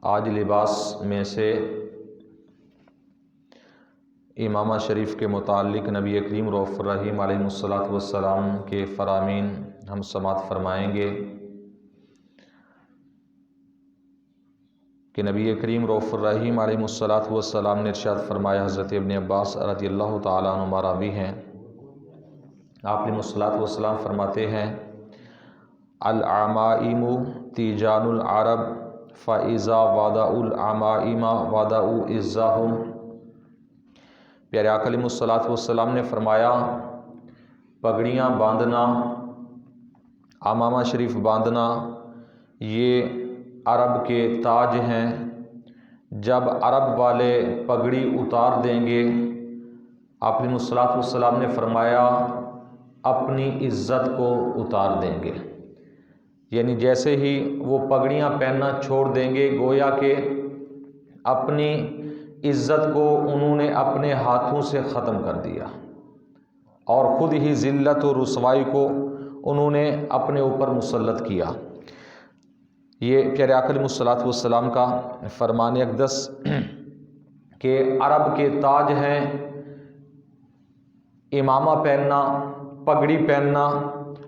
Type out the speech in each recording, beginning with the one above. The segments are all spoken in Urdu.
آج لباس میں سے امامہ شریف کے متعلق نبی کریم رؤوف الرحیم علیہ الصلوۃ والسلام کے فرامین ہم سماعت فرمائیں گے کہ نبی کریم رؤوف الرحیم علیہ الصلوۃ والسلام نے ارشاد فرمایا، حضرت ابن عباس رضی اللہ تعالیٰ عنہ راوی ہیں، آپ علیہ الصلوۃ والسلام فرماتے ہیں، العمائم تیجان العرب فاذا وضعوا العمائم وضعوا عزهم۔ پیارے آقا علیہ الصلوۃ والسلام نے فرمایا، پگڑیاں باندھنا، عمامہ شریف باندھنا یہ عرب کے تاج ہیں۔ جب عرب والے پگڑی اتار دیں گے، آپ علیہ الصلوۃ والسلام نے فرمایا اپنی عزت کو اتار دیں گے، یعنی جیسے ہی وہ پگڑیاں پہننا چھوڑ دیں گے، گویا کہ اپنی عزت کو انہوں نے اپنے ہاتھوں سے ختم کر دیا اور خود ہی ذلت و رسوائی کو انہوں نے اپنے اوپر مسلط کیا۔ یہ پیارے آقا علیہ الصلوۃ والسلام کا فرمان اقدس کہ عرب کے تاج ہیں امامہ پہننا، پگڑی پہننا۔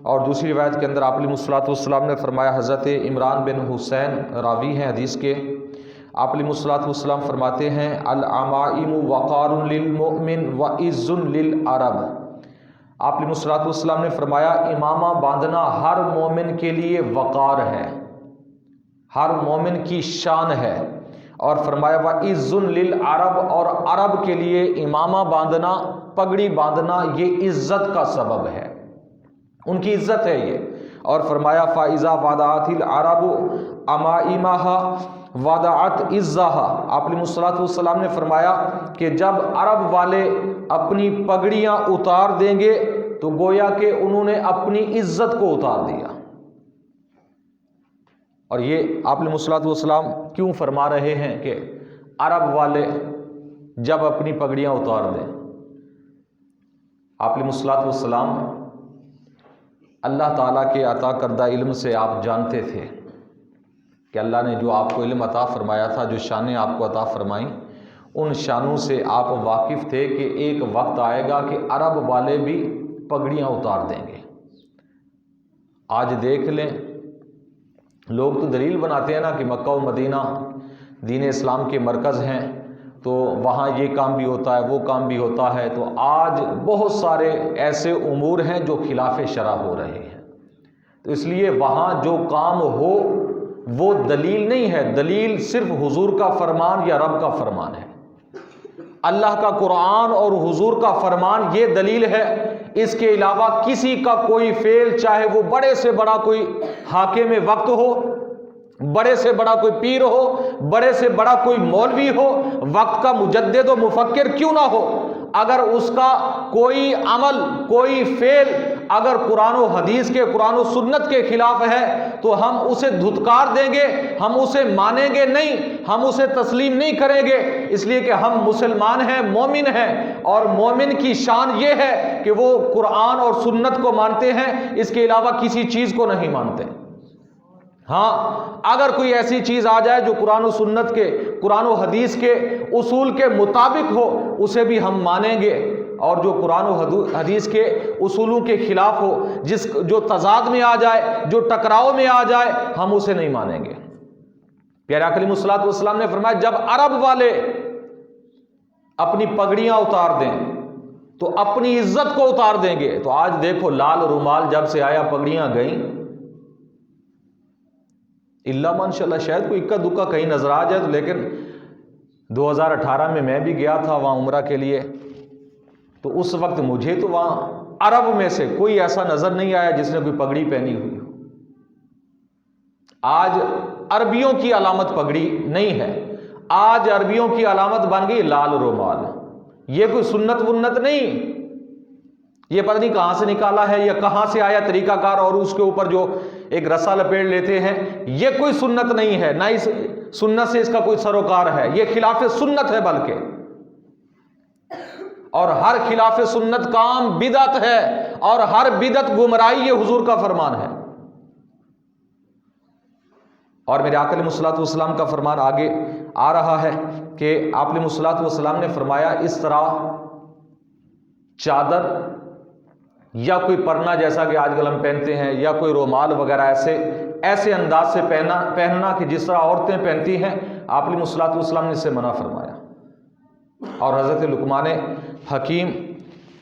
اور دوسری روایت کے اندر آپ علیہ الصلوۃ والسلام نے فرمایا، حضرت عمران بن حسین راوی ہیں حدیث کے، آپ علیہ الصلوۃ والسلام فرماتے ہیں، العمائم وقار للمؤمن وعز للعرب۔ آپ علیہ الصلوۃ والسلام نے فرمایا امامہ باندھنا ہر مومن کے لیے وقار ہے، ہر مومن کی شان ہے، اور فرمایا وعز للعرب، اور عرب کے لیے امامہ باندھنا، پگڑی باندھنا یہ عزت کا سبب ہے، ان کی عزت ہے یہ۔ اور فرمایا فاذا وضعت العرب عمائمها وضعت عزها۔ آپ علیہ الصلوۃ والسلام نے فرمایا کہ جب عرب والے اپنی پگڑیاں اتار دیں گے تو گویا کہ انہوں نے اپنی عزت کو اتار دیا۔ اور یہ آپ علیہ الصلوۃ والسلام کیوں فرما رہے ہیں کہ عرب والے جب اپنی پگڑیاں اتار دیں؟ آپ علیہ الصلوۃ والسلام اللہ تعالیٰ کے عطا کردہ علم سے آپ جانتے تھے کہ اللہ نے جو آپ کو علم عطا فرمایا تھا، جو شانیں آپ کو عطا فرمائیں، ان شانوں سے آپ واقف تھے کہ ایک وقت آئے گا کہ عرب والے بھی پگڑیاں اتار دیں گے۔ آج دیکھ لیں، لوگ تو دلیل بناتے ہیں نا کہ مکہ و مدینہ دین اسلام کے مرکز ہیں، تو وہاں یہ کام بھی ہوتا ہے، وہ کام بھی ہوتا ہے۔ تو آج بہت سارے ایسے امور ہیں جو خلاف شرع ہو رہے ہیں، تو اس لیے وہاں جو کام ہو وہ دلیل نہیں ہے، دلیل صرف حضور کا فرمان یا رب کا فرمان ہے۔ اللہ کا قرآن اور حضور کا فرمان یہ دلیل ہے، اس کے علاوہ کسی کا کوئی فعل، چاہے وہ بڑے سے بڑا کوئی حاکم وقت ہو، بڑے سے بڑا کوئی پیر ہو، بڑے سے بڑا کوئی مولوی ہو، وقت کا مجدد و مفکر کیوں نہ ہو، اگر اس کا کوئی عمل، کوئی فعل اگر قرآن و حدیث کے، قرآن و سنت کے خلاف ہے تو ہم اسے دھتکار دیں گے، ہم اسے مانیں گے نہیں، ہم اسے تسلیم نہیں کریں گے، اس لیے کہ ہم مسلمان ہیں، مومن ہیں، اور مومن کی شان یہ ہے کہ وہ قرآن اور سنت کو مانتے ہیں، اس کے علاوہ کسی چیز کو نہیں مانتے۔ ہاں اگر کوئی ایسی چیز آ جائے جو قرآن و سنت کے، قرآن و حدیث کے اصول کے مطابق ہو، اسے بھی ہم مانیں گے، اور جو قرآن و حدیث کے اصولوں کے خلاف ہو، جو تضاد میں آ جائے، جو ٹکراؤ میں آ جائے، ہم اسے نہیں مانیں گے۔ پیارے آقا علیہ الصلوۃ والسلام نے فرمایا جب عرب والے اپنی پگڑیاں اتار دیں تو اپنی عزت کو اتار دیں گے۔ تو آج دیکھو لال رومال جب سے آیا پگڑیاں گئیں، اللہ ماشاءاللہ شاید کوئی اکا دکا کہیں نظر آ جائے، لیکن 2018 میں میں بھی گیا تھا وہاں عمرہ کے لیے، تو اس وقت مجھے تو وہاں عرب میں سے کوئی ایسا نظر نہیں آیا جس نے کوئی پگڑی پہنی ہوئی ہو۔ آج عربیوں کی علامت پگڑی نہیں ہے، آج عربیوں کی علامت بن گئی لال رومال۔ یہ کوئی سنت ونت نہیں، یہ پتہ نہیں کہاں سے نکالا ہے یا کہاں سے آیا طریقہ کار، اور اس کے اوپر جو ایک رسا لپیٹ لیتے ہیں، یہ کوئی سنت نہیں ہے، نہ اس سنت سے اس کا کوئی سروکار ہے، یہ خلاف سنت ہے بلکہ، اور ہر خلاف سنت کام بدعت ہے، اور ہر بدعت گمراہی، یہ حضور کا فرمان ہے۔ اور میرے آقا علیہ الصلوۃ والسلام کا فرمان آگے آ رہا ہے کہ آپ علیہ الصلوۃ والسلام نے فرمایا اس طرح چادر یا کوئی پرنا جیسا کہ آج کل ہم پہنتے ہیں یا کوئی رومال وغیرہ ایسے انداز سے پہننا کہ جس طرح عورتیں پہنتی ہیں، آپ علیہ الصلوۃ والسلام نے اسے منع فرمایا۔ اور حضرت لقمان حکیم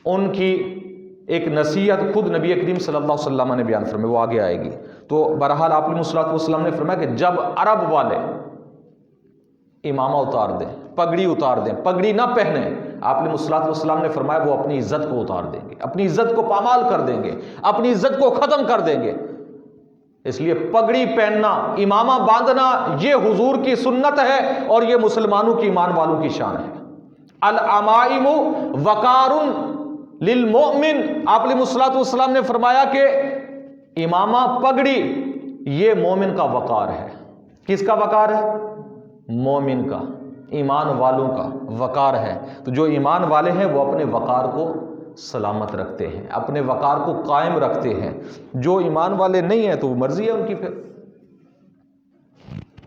ان کی ایک نصیحت خود نبی کریم صلی اللہ علیہ وسلم نے بیان فرمائی، وہ آگے آئے گی۔ تو بہرحال آپ علیہ الصلوۃ والسلام نے فرمایا کہ جب عرب والے امامہ اتار دیں، پگڑی اتار دیں، پگڑی نہ پہنیں، آپ علیہ الصلوۃ والسلام نے فرمایا وہ اپنی عزت کو اتار دیں گے، اپنی عزت کو پامال کر دیں گے، اپنی عزت کو ختم کر دیں گے۔ اس لیے پگڑی پہننا، امامہ باندھنا یہ حضور کی سنت ہے اور یہ مسلمانوں کی، ایمان والوں کی شان ہے۔ العمائم وقار للمؤمن، آپ علیہ الصلوۃ والسلام نے فرمایا کہ امامہ پگڑی یہ مومن کا وقار ہے۔ کس کا وقار ہے؟ مومن کا، ایمان والوں کا وقار ہے۔ تو جو ایمان والے ہیں وہ اپنے وقار کو سلامت رکھتے ہیں، اپنے وقار کو قائم رکھتے ہیں۔ جو ایمان والے نہیں ہیں تو وہ مرضی ہے ان کی۔ پھر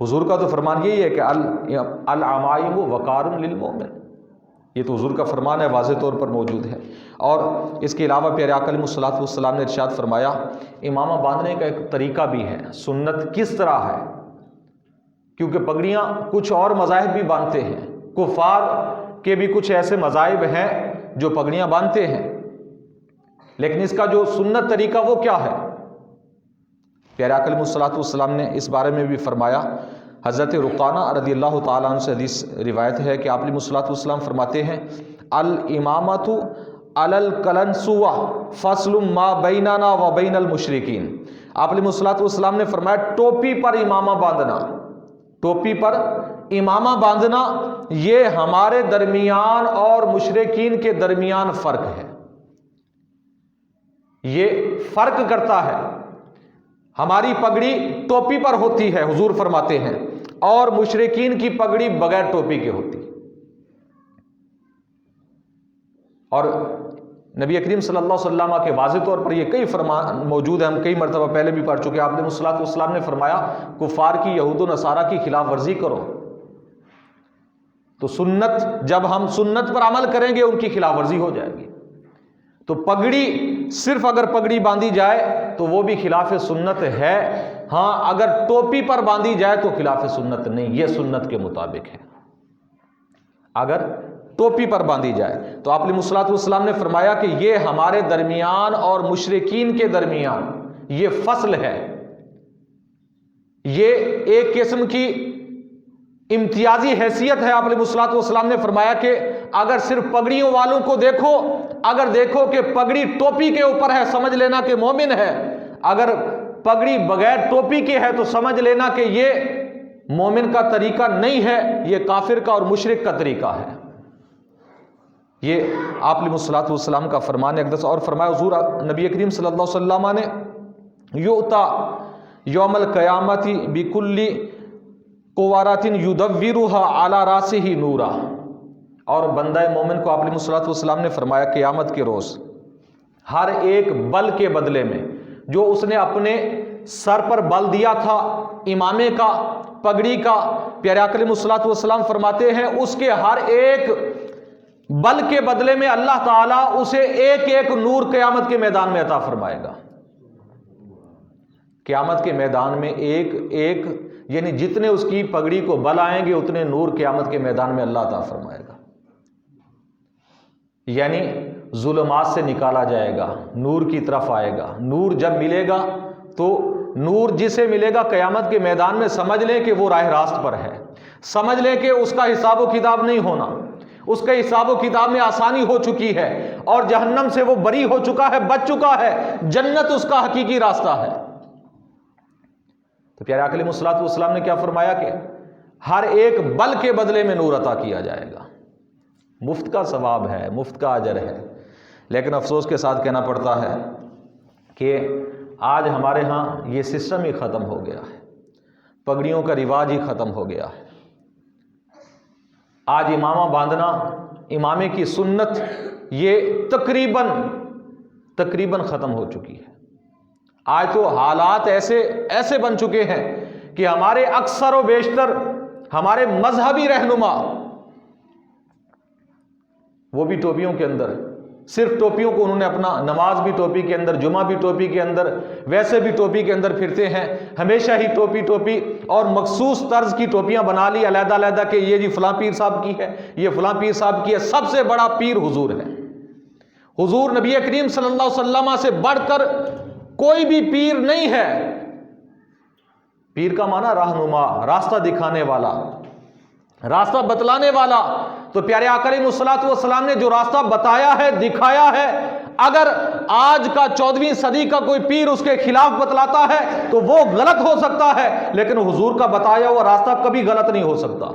حضور کا تو فرمان یہی ہے کہ العمائم وقار للمؤمن، یہ تو حضور کا فرمان ہے، واضح طور پر موجود ہے۔ اور اس کے علاوہ پیارے آقا علیہ الصلوۃ والسلام نے ارشاد فرمایا امامہ باندھنے کا ایک طریقہ بھی ہے، سنت کس طرح ہے، کیونکہ پگڑیاں کچھ اور مذاہب بھی باندھتے ہیں، کفار کے بھی کچھ ایسے مذاہب ہیں جو پگڑیاں باندھتے ہیں، لیکن اس کا جو سنت طریقہ وہ کیا ہے؟ پیارے آقا علیہ الصلوۃ والسلام نے اس بارے میں بھی فرمایا۔ حضرت رقانہ رضی اللہ تعالیٰ عنہ سے حدیث روایت ہے کہ آپ علیہ الصلوۃ والسلام فرماتے ہیں الامامۃ علی القلنسوہ فصل ما بیننا و بین المشرکین۔ آپ علیہ الصلوۃ والسلام نے فرمایا ٹوپی پر امامہ باندھنا، ٹوپی پر امامہ باندھنا یہ ہمارے درمیان اور مشرکین کے درمیان فرق ہے، یہ فرق کرتا ہے۔ ہماری پگڑی ٹوپی پر ہوتی ہے حضور فرماتے ہیں، اور مشرکین کی پگڑی بغیر ٹوپی کے ہوتی۔ اور نبی کریم صلی اللہ علیہ وسلم کے واضح طور پر یہ کئی فرمان موجود ہیں، ہم کئی مرتبہ پہلے بھی پڑھ چکے ہیں۔ آپ نے الصلوۃ والسلام نے فرمایا کفار کی، یہود و نصارہ کی خلاف ورزی کرو، تو سنت جب ہم سنت پر عمل کریں گے ان کی خلاف ورزی ہو جائے گی۔ تو پگڑی صرف اگر پگڑی باندھی جائے تو وہ بھی خلاف سنت ہے، ہاں اگر ٹوپی پر باندھی جائے تو خلاف سنت نہیں، یہ سنت کے مطابق ہے اگر ٹوپی پر باندھی جائے۔ تو آپ علیہ الصلوۃ والسلام نے فرمایا کہ یہ ہمارے درمیان اور مشرکین کے درمیان یہ فصل ہے، یہ ایک قسم کی امتیازی حیثیت ہے۔ آپ علیہ الصلوۃ والسلام نے فرمایا کہ اگر صرف پگڑیوں والوں کو دیکھو، اگر دیکھو کہ پگڑی ٹوپی کے اوپر ہے سمجھ لینا کہ مومن ہے، اگر پگڑی بغیر ٹوپی کے ہے تو سمجھ لینا کہ یہ مومن کا طریقہ نہیں ہے، یہ کافر کا اور مشرک کا طریقہ ہے۔ یہ آپ علیہ الصلوۃ والسلام کا فرمان اقدس۔ اور فرمایا حضور نبی کریم صلی اللہ علیہ وسلم نے یؤتا یوم القیامت بکل قوارۃ یدورها علی راسہ نورا، اور بندہ مومن کو آپ علیہ الصلوۃ والسلام نے فرمایا قیامت کے روز ہر ایک بل کے بدلے میں جو اس نے اپنے سر پر بل دیا تھا، امامے کا، پگڑی کا، پیارے آقا علیہ الصلوۃ والسلام فرماتے ہیں اس کے ہر ایک بل کے بدلے میں اللہ تعالیٰ اسے ایک ایک نور قیامت کے میدان میں عطا فرمائے گا۔ قیامت کے میدان میں ایک ایک یعنی جتنے اس کی پگڑی کو بل آئیں گے اتنے نور قیامت کے میدان میں اللہ عطا فرمائے گا، یعنی ظلمات سے نکالا جائے گا، نور کی طرف آئے گا۔ نور جب ملے گا تو نور جسے ملے گا قیامت کے میدان میں سمجھ لیں کہ وہ راہ راست پر ہے، سمجھ لیں کہ اس کا حساب و کتاب نہیں ہونا، اس کے حساب و کتاب میں آسانی ہو چکی ہے اور جہنم سے وہ بری ہو چکا ہے، بچ چکا ہے، جنت اس کا حقیقی راستہ ہے۔ تو پیارے آقا علیہ الصلوۃ والسلام نے کیا فرمایا کہ ہر ایک بل کے بدلے میں نور عطا کیا جائے گا۔ مفت کا ثواب ہے، مفت کا اجر ہے، لیکن افسوس کے ساتھ کہنا پڑتا ہے کہ آج ہمارے ہاں یہ سسٹم ہی ختم ہو گیا ہے، پگڑیوں کا رواج ہی ختم ہو گیا ہے۔ آج امامہ باندھنا، امامے کی سنت یہ تقریباً ختم ہو چکی ہے۔ آج تو حالات ایسے بن چکے ہیں کہ ہمارے اکثر و بیشتر ہمارے مذہبی رہنما وہ بھی ٹوپیوں کے اندر، صرف ٹوپیوں کو انہوں نے اپنا، نماز بھی ٹوپی کے اندر، جمعہ بھی ٹوپی کے اندر، ویسے بھی ٹوپی کے اندر پھرتے ہیں، ہمیشہ ہی ٹوپی اور مخصوص طرز کی ٹوپیاں بنا لی علیحدہ علیحدہ کہ یہ جی فلاں پیر صاحب کی ہے، یہ فلاں پیر صاحب کی ہے۔ سب سے بڑا پیر حضور ہے۔ حضور نبی کریم صلی اللہ علیہ وسلم سے بڑھ کر کوئی بھی پیر نہیں ہے۔ پیر کا معنی رہنما، راستہ دکھانے والا، راستہ بتلانے والا۔ تو پیارے آقا علیہ الصلوۃ والسلام نے جو راستہ بتایا ہے، دکھایا ہے، اگر آج کا 14ویں صدی کا کوئی پیر اس کے خلاف بتلاتا ہے تو وہ غلط ہو سکتا ہے، لیکن حضور کا بتایا ہوا راستہ کبھی غلط نہیں ہو سکتا۔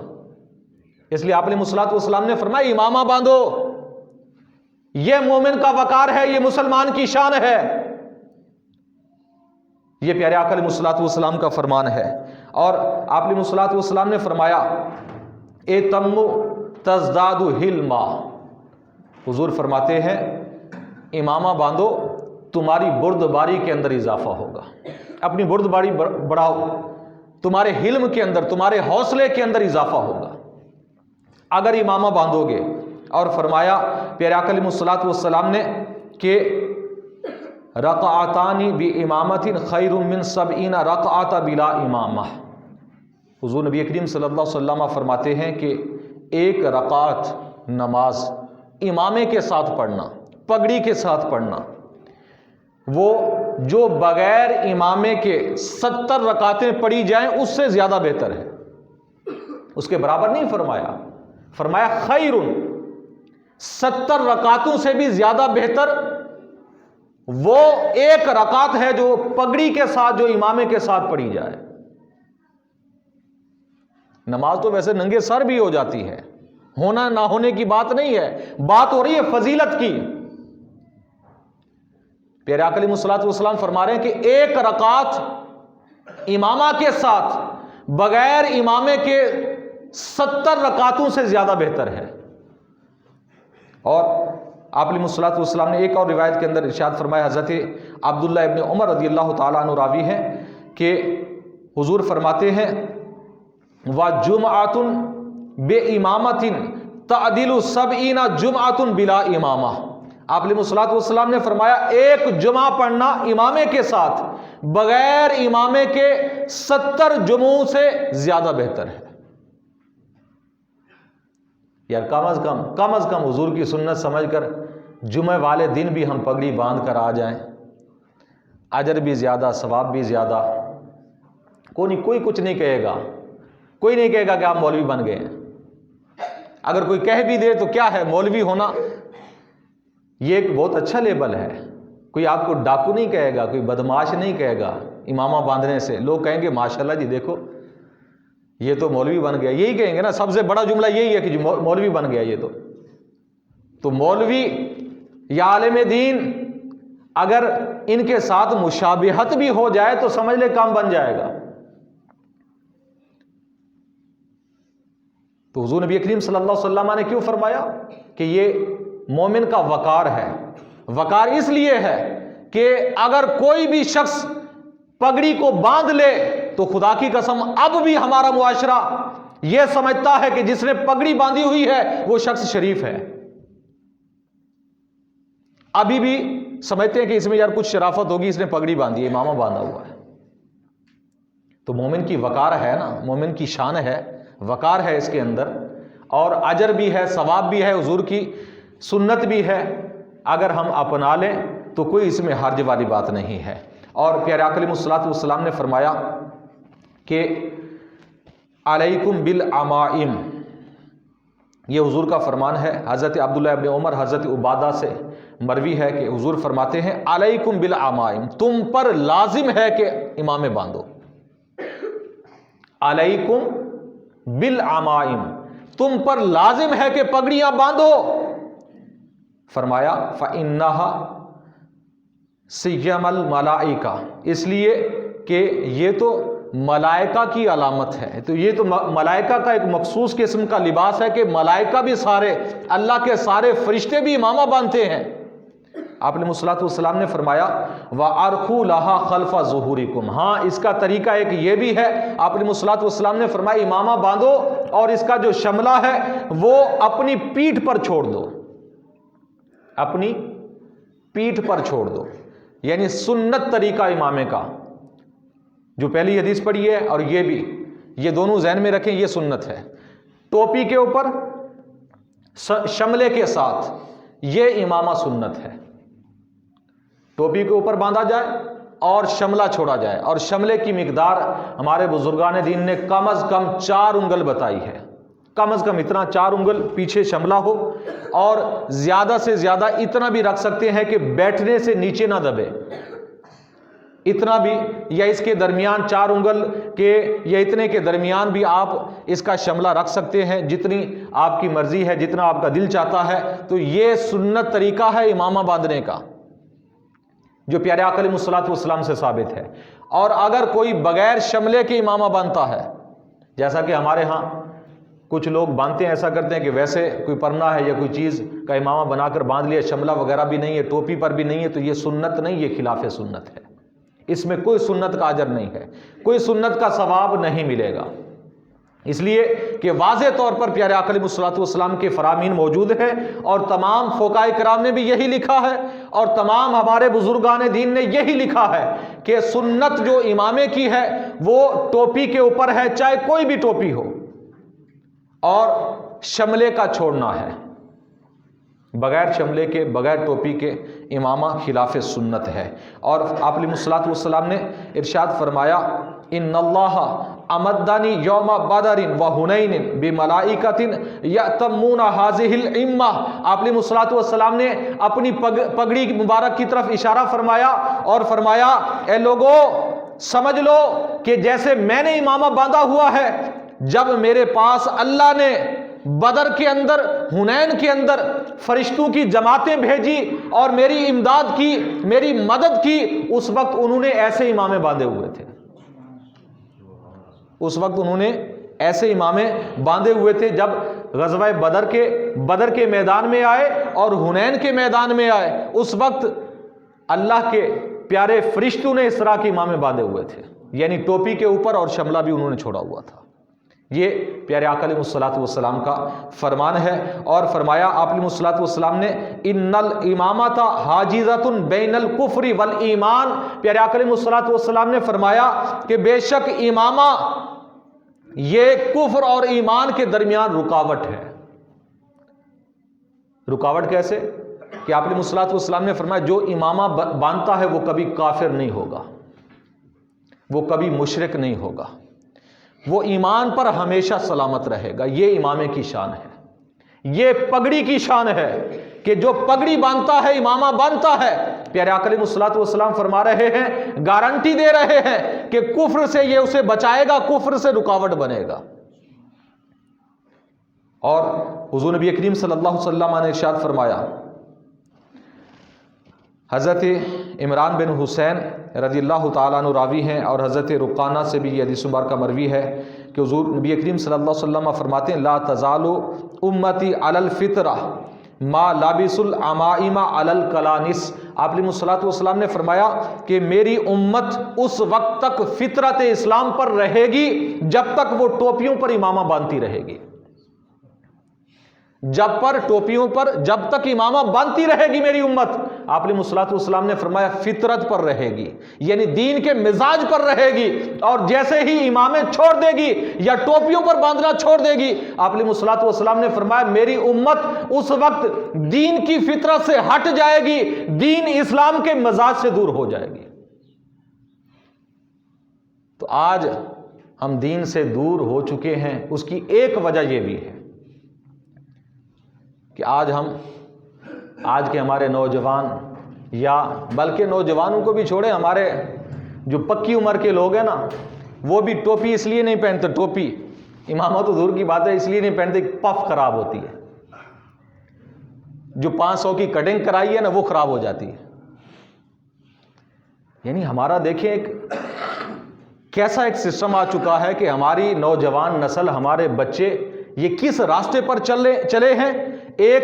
اس لیے آپ علیہ الصلوۃ والسلام نے فرمایا امامہ باندھو، یہ مومن کا وقار ہے، یہ مسلمان کی شان ہے۔ یہ پیارے آقا علیہ الصلوۃ والسلام کا فرمان ہے۔ اور آپ علیہ الصلوۃ والسلام نے فرمایا اتم تزداد حلما، حضور فرماتے ہیں امامہ باندھو، تمہاری بردباری کے اندر اضافہ ہوگا، اپنی بردباری بڑھاؤ، تمہارے حلم کے اندر، تمہارے حوصلے کے اندر اضافہ ہوگا اگر امامہ باندھو گے۔ اور فرمایا پیارے آقا علیہ الصلوۃ والسلام نے کہ رکعتان بامامۃ خیر من 70 رکعۃ بلا امامہ، حضور نبی کریم صلی اللہ علیہ وسلم فرماتے ہیں کہ ایک رکعت نماز امامے کے ساتھ پڑھنا، پگڑی کے ساتھ پڑھنا، وہ جو بغیر امامے کے 70 رکعتیں پڑھی جائیں اس سے زیادہ بہتر ہے۔ اس کے برابر نہیں فرمایا، فرمایا خیر، 70 رکعتوں سے بھی زیادہ بہتر وہ ایک رکعت ہے جو پگڑی کے ساتھ، جو امامے کے ساتھ پڑھی جائے۔ نماز تو ویسے ننگے سر بھی ہو جاتی ہے، ہونا نہ ہونے کی بات نہیں ہے، بات ہو رہی ہے فضیلت کی۔ پیارے آقا علیہ الصلوۃ والسلام فرما رہے ہیں کہ ایک رکعت امامہ کے ساتھ بغیر امامے کے 70 رکعتوں سے زیادہ بہتر ہے۔ اور آپ علیہ الصلوۃ والسلام نے ایک اور روایت کے اندر ارشاد فرمایا، حضرت عبداللہ ابن عمر رضی اللہ تعالیٰ عنہ راوی ہیں کہ حضور فرماتے ہیں وَجُمْعَةٌ بِإِمَامَةٍ تَعْدِلُ 70 جُمْعَةٌ بِلَا امامہ، آپ علیہ الصلوۃ والسلام نے فرمایا ایک جمعہ پڑھنا امامے کے ساتھ بغیر امامے کے 70 جمعوں سے زیادہ بہتر ہے۔ یار کم از کم حضور کی سنت سمجھ کر جمعہ والے دن بھی ہم پگڑی باندھ کر آ جائیں، اجر بھی زیادہ، ثواب بھی زیادہ۔ کوئی کچھ نہیں کہے گا، کوئی نہیں کہے گا کہ آپ مولوی بن گئے ہیں۔ اگر کوئی کہہ بھی دے تو کیا ہے، مولوی ہونا یہ ایک بہت اچھا لیبل ہے۔ کوئی آپ کو ڈاکو نہیں کہے گا، کوئی بدماش نہیں کہے گا امامہ باندھنے سے۔ لوگ کہیں گے ماشاءاللہ جی دیکھو یہ تو مولوی بن گیا، یہی کہیں گے نا، سب سے بڑا جملہ یہی ہے کہ مولوی بن گیا۔ یہ تو مولوی یا عالم دین اگر ان کے ساتھ مشابہت بھی ہو جائے تو سمجھ لے کام بن جائے گا۔ تو حضور نبی کریم صلی اللہ علیہ وسلم نے کیوں فرمایا کہ یہ مومن کا وقار ہے؟ وقار اس لیے ہے کہ اگر کوئی بھی شخص پگڑی کو باندھ لے تو خدا کی قسم اب بھی ہمارا معاشرہ یہ سمجھتا ہے کہ جس نے پگڑی باندھی ہوئی ہے وہ شخص شریف ہے۔ ابھی بھی سمجھتے ہیں کہ اس میں یار کچھ شرافت ہوگی، اس نے پگڑی باندھی ہے، امامہ باندھا ہوا ہے۔ تو مومن کی وقار ہے نا، مومن کی شان ہے، وقار ہے اس کے اندر، اور اجر بھی ہے، ثواب بھی ہے، حضور کی سنت بھی ہے۔ اگر ہم اپنا لیں تو کوئی اس میں حرج والی بات نہیں ہے۔ اور پیارے آقا علیہ الصلوۃ والسلام نے فرمایا کہ علیکم بالعمائم، یہ حضور کا فرمان ہے۔ حضرت عبداللہ ابن عمر، حضرت عبادہ سے مروی ہے کہ حضور فرماتے ہیں علیکم بالعمائم، تم پر لازم ہے کہ امامے باندھو۔ علیکم بالعمائم، تم پر لازم ہے کہ پگڑیاں باندھو۔ فرمایا فَإِنَّهَا سِيَّمَ الْمَلَائِكَةِ، اس لیے کہ یہ تو ملائکہ کی علامت ہے۔ تو یہ تو ملائکہ کا ایک مخصوص قسم کا لباس ہے کہ ملائکہ بھی سارے، اللہ کے سارے فرشتے بھی امامہ باندھتے ہیں۔ آپ علیہ الصلوۃ والسلام نے فرمایا وَأَرْخُوا لَهَا خَلْفَ ظُهُورِكُمْ، ہاں اس کا طریقہ ایک یہ بھی ہے، آپ علیہ الصلوۃ والسلام نے فرمایا امامہ باندھو اور اس کا جو شملہ ہے وہ اپنی پیٹھ پر چھوڑ دو، اپنی پیٹھ پر چھوڑ دو، یعنی سنت طریقہ امامے کا، جو پہلی حدیث پڑھی ہے اور یہ بھی، یہ دونوں ذہن میں رکھیں، یہ سنت ہے، ٹوپی کے اوپر شملے کے ساتھ، یہ امامہ سنت ہے، ٹوپی کے اوپر باندھا جائے اور شملہ چھوڑا جائے، اور شملے کی مقدار ہمارے بزرگان دین نے کم از کم 4 انگل بتائی ہے، کم از کم اتنا 4 انگل پیچھے شملہ ہو، اور زیادہ سے زیادہ اتنا بھی رکھ سکتے ہیں کہ بیٹھنے سے نیچے نہ دبے، اتنا بھی، یا اس کے درمیان 4 انگل کے یا اتنے کے درمیان بھی آپ اس کا شملہ رکھ سکتے ہیں، جتنی آپ کی مرضی ہے، جتنا آپ کا دل چاہتا ہے۔ تو یہ سنت طریقہ ہے امامہ باندھنے کا، جو پیارے آقا علیہ الصلوۃ والسلام سے ثابت ہے۔ اور اگر کوئی بغیر شملے کے امامہ باندھتا ہے، جیسا کہ ہمارے ہاں کچھ لوگ باندھتے ہیں، ایسا کرتے ہیں کہ ویسے کوئی پرنا ہے یا کوئی چیز کا امامہ بنا کر باندھ لیا، شملہ وغیرہ بھی نہیں ہے، ٹوپی پر بھی نہیں ہے، تو یہ سنت نہیں، یہ خلاف سنت ہے، اس میں کوئی سنت کا اجر نہیں ہے، کوئی سنت کا ثواب نہیں ملے گا، اس لیے کہ واضح طور پر پیارے آقا علیہ الصلوۃ والسلام کے فرامین موجود ہیں، اور تمام فقہاء کرام نے بھی یہی لکھا ہے، اور تمام ہمارے بزرگان دین نے یہی لکھا ہے کہ سنت جو امامے کی ہے وہ ٹوپی کے اوپر ہے، چاہے کوئی بھی ٹوپی ہو، اور شملے کا چھوڑنا ہے، بغیر شملے کے، بغیر ٹوپی کے امامہ خلاف سنت ہے۔ اور آپ علیہ الصلوۃ والسلام نے ارشاد فرمایا ان اللہ امدنی یوم بدر و حنین بملائکۃ یأتمون هذه الامہ، آپ علیہ الصلوۃ والسلام نے اپنی پگڑی مبارک کی طرف اشارہ فرمایا اور فرمایا اے لوگو سمجھ لو کہ جیسے میں نے امامہ باندھا ہوا ہے، جب میرے پاس اللہ نے بدر کے اندر، حنین کے اندر فرشتوں کی جماعتیں بھیجی اور میری امداد کی، میری مدد کی، اس وقت انہوں نے ایسے امامے باندھے ہوئے تھے، اس وقت انہوں نے ایسے امامے باندھے ہوئے تھے۔ جب غزوہ بدر کے میدان میں آئے اور حنین کے میدان میں آئے، اس وقت اللہ کے پیارے فرشتوں نے اس طرح کے امامے باندھے ہوئے تھے، یعنی ٹوپی کے اوپر، اور شملہ بھی انہوں نے چھوڑا ہوا تھا۔ یہ پیارے آقا علیہ الصلوۃ والسلام کا فرمان ہے۔ اور فرمایا آپ علیہ الصلوۃ والسلام نے ان الامامۃ حاجزۃ بین الکفر والایمان، پیارے آقا علیہ الصلوۃ والسلام نے فرمایا کہ بے شک امامہ یہ کفر اور ایمان کے درمیان رکاوٹ ہے۔ رکاوٹ کیسے؟ کہ آپ علیہ الصلوۃ والسلام نے فرمایا جو امامہ باندھتا ہے وہ کبھی کافر نہیں ہوگا، وہ کبھی مشرک نہیں ہوگا، وہ ایمان پر ہمیشہ سلامت رہے گا۔ یہ امامے کی شان ہے، یہ پگڑی کی شان ہے کہ جو پگڑی باندھتا ہے، امامہ باندھتا ہے، پیارے آقا علیہ الصلوۃ والسلام فرما رہے ہیں، گارنٹی دے رہے ہیں کہ کفر سے یہ اسے بچائے گا، کفر سے رکاوٹ بنے گا۔ اور حضور نبی کریم صلی اللہ علیہ وسلم نے ارشاد فرمایا، حضرت عمران بن حسین رضی اللہ تعالیٰ عنہ راوی ہیں، اور حضرت رقانہ سے بھی یہ حدیث مبارکہ مروی ہے کہ حضور نبی کریم صلی اللہ علیہ وسلم فرماتے ہیں لا تزال امتی علی الفطرہ ما لابس العمائم علی الکلانس، آپ علیہ الصلوۃ والسلام نے فرمایا کہ میری امت اس وقت تک فطرت اسلام پر رہے گی جب تک وہ ٹوپیوں پر امامہ باندھتی رہے گی، جب تک امامہ باندھتی رہے گی میری امت، آپ علیہ الصلوۃ والسلام نے فرمایا فطرت پر رہے گی، یعنی دین کے مزاج پر رہے گی، اور جیسے ہی امامے چھوڑ دے گی یا ٹوپیوں پر باندھنا چھوڑ دے گی، آپ علیہ الصلوۃ والسلام نے فرمایا میری امت اس وقت دین کی فطرت سے ہٹ جائے گی، دین اسلام کے مزاج سے دور ہو جائے گی۔ تو آج ہم دین سے دور ہو چکے ہیں، اس کی ایک وجہ یہ بھی ہے کہ آج کے ہمارے نوجوان، یا بلکہ نوجوانوں کو بھی چھوڑے، ہمارے جو پکی عمر کے لوگ ہیں نا، وہ بھی ٹوپی اس لیے نہیں پہنتے، ٹوپی امامہ تو دور کی بات ہے، اس لیے نہیں پہنتے کہ پف خراب ہوتی ہے، جو 500 کی کٹنگ کرائی ہے نا وہ خراب ہو جاتی ہے۔ یعنی ہمارا دیکھیں کیسا ایک سسٹم آ چکا ہے کہ ہماری نوجوان نسل، ہمارے بچے یہ کس راستے پر چلے ہیں، ایک